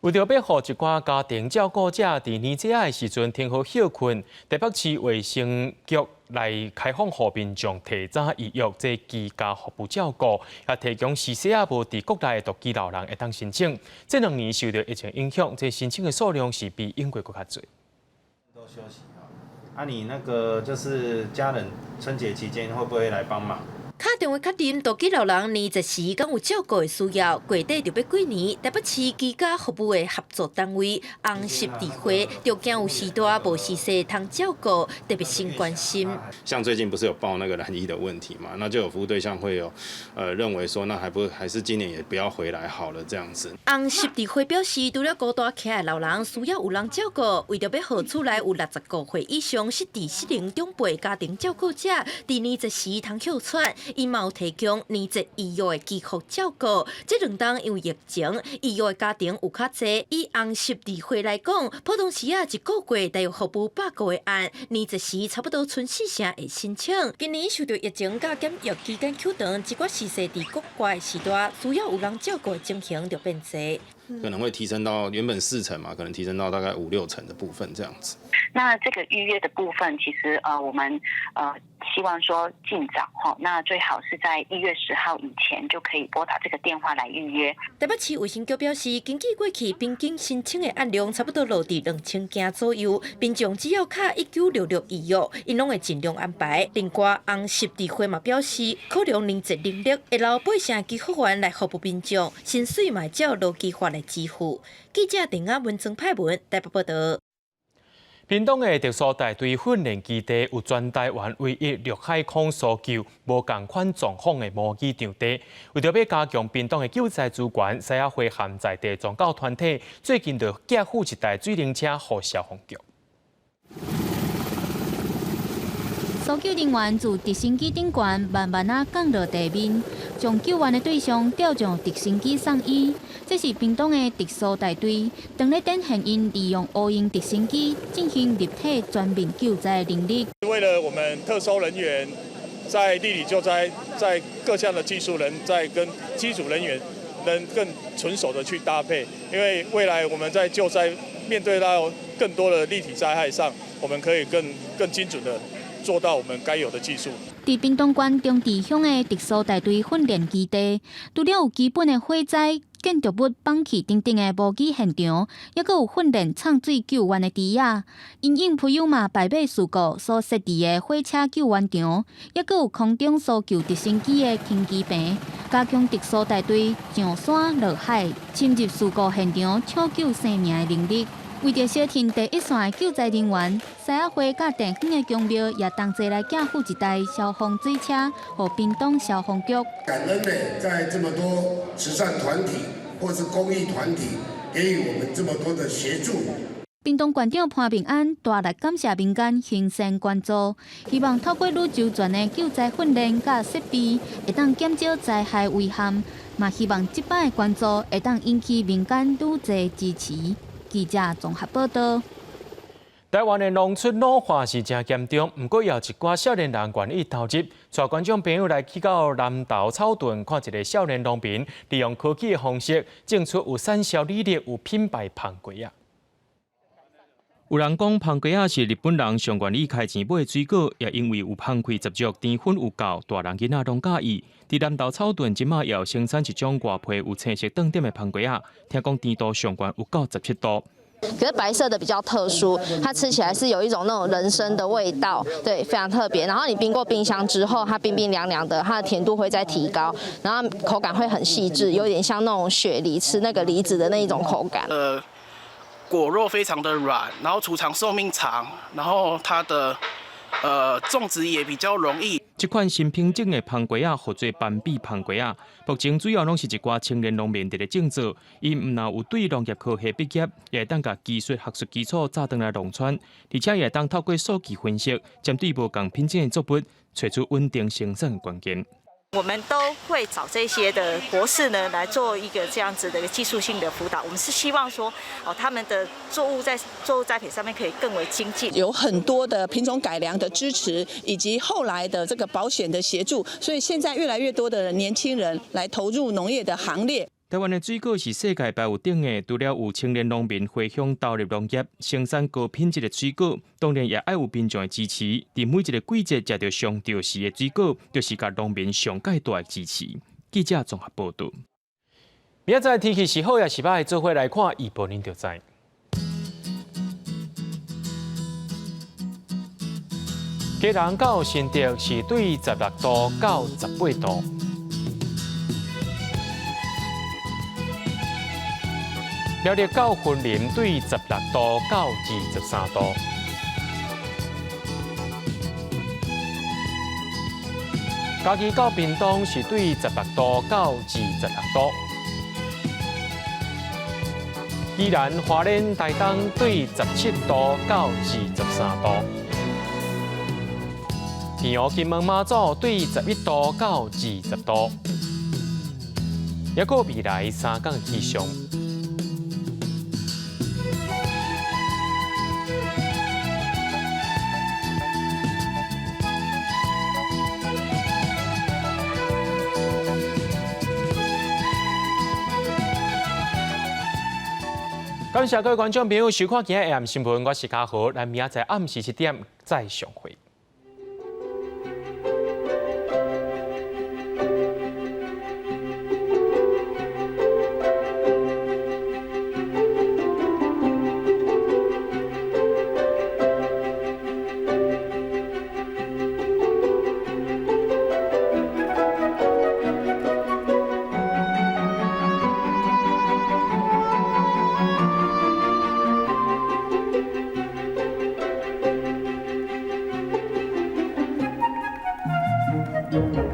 为着要互一寡家庭照顾者伫年节的时阵停好休困，台北市卫生局来开放互民众提早预约这居家服务照顾，也提供视线也无伫国内的独居老人会当申请。这2年受到疫情影响，这申请的数量是比英国更较多。都休息啊，你那个就是家人春节期间会不会来帮忙？打电话确认独居老人年节时敢有照顾的需要，过底就要过年，台北市居家服务的合作单位红十字会条件有时大无时细，通照顾，特别先关心。像最近不是有报那个染疫的问题嘛，那就有服务对象会有认为说，那还是今年也不要回来好了这样子。红十字会表示，除了孤单起来老人需要有人照顾，为着要互厝内有60个岁以上失智失能长辈家庭照顾者，伫年节时通休喘。伊嘛有提供年节医药的基础照顾，这2档因为疫情，医药的家庭有较侪。以红十字会来讲，普通时一个月大约服务100个的案，年节时差不多剩4成会申请。今年受到疫情加检疫期间缩长，一寡时势伫国外的时代，需要有人照顾的情形就变多。可能会提升到原本4成嘛，可能提升到大概5-6成的部分这样子。那这个预约的部分，其实我们希望说尽早哈，那最好是在1月10号以前就可以拨打这个电话来预约。台北市卫生局表示，根据过去边境申请的案量，差不多落伫2000件左右，民众只要卡1966预约，因拢会尽量安排。另外，红十字会嘛表示，考量年节能力，会留8成居服员来服务民众，薪水嘛照劳基法来支付。记者陈雅文曾派文台北报道。屏东的特殊大队训练基地有全台湾唯一陆海空搜救无共款状况的模拟场地。为着要加强屏东的救灾资源，西亚会含在地宗教团体最近就寄付1台水灵车予消防局。搜救人员自直升机顶悬慢慢降落地面，将救援的对象吊上直升机送医。这是屏东的特殊大队，当日展现因利用乌鹰直升机进行立体全面救灾的能力。为了我们特搜人员在地理救灾，在各项的技术人在跟机组人员能更纯熟的去搭配，因为未来我们在救灾面对到更多的立体灾害上，我们可以更精准的做到我们该有的技术。伫屏东县中治乡的特殊大队训练基地，除了有基本的火灾、建筑物放弃等等的无机现场，也佫有训练畅水救援的知影。因应培养嘛排尾事故所设置的火车救援场，也佫有空中搜救直升机的轻机坪，加强特殊大队上山落海、侵入事故现场抢救生命的能力。为着小挺第一线的救灾人员，西仔花甲电兴的公庙也同齐来寄付一台消防水车，予屏东消防局。感恩呢，在这么多慈善团体或是公益团体给予我们这么多的协助。屏东县长潘bình安大力感谢民间行善捐助，希望透过愈周全的救灾训练甲设备，会当减少灾害危害，嘛希望这摆的捐助会当引起民间愈侪支持。记者综合报道。台湾的农村老化是真严重，不过也有一寡少年人愿意投入，带观众朋友来去到南投草屯，看一个少年农民利用科技的方式，种出有产销履历、有品牌香瓜仔。有人讲香瓜仔是日本人上愿意开钱买的水果，也因为有香气十足，甜分有够，大人囡仔拢介意。伫南投草屯，即马也有生产一种外皮有青色灯点的香瓜仔，听讲甜度上悬有到17度。可是白色的比较特殊，它吃起来是有一种那种人参的味道，对，非常特别。然后你冰过冰箱之后，它冰冰凉凉的，它的甜度会再提高，然后口感会很细致，有点像那种雪梨吃那个梨子的那一种口感。果肉非常的软，然后储藏寿命长，然后它的种植也比较容易。这款新品种的香瓜仔，或做斑比香瓜仔，目前主要拢是一寡青年农民伫咧种植。因毋但有对农业科系毕业，也会当甲技术学术基础扎转来农村，而且也会当透过数据分析，针对无共品种的作物，找出稳定生产的关键。我们都会找这些的博士呢来做一个这样子的一个技术性的辅导。我们是希望说，他们的作物在作物栽培上面可以更为精进。有很多的品种改良的支持，以及后来的这个保险的协助，所以现在越来越多的年轻人来投入农业的行列。台湾的水果是世界排有顶的，除了有青年农民回乡投入农业，生产高品质的水果，当然也爱有民众的支持。伫每一个季节食到上着时的水果，就是甲农民上界大的支持。记者综合报道。明仔载天气是好也是歹，做伙来看预报，您就知。基隆到新竹是对16度到18度。苗栗到云林对16度到23度，嘉义到屏东是对16度到26度，宜兰花莲台东对17度到23度，天后金门马祖对11度到20度，也有未来3天气象。感谢各位观众朋友收看今日AM新闻，我是嘉豪，咱明仔载暗时7点再相会。Thank you.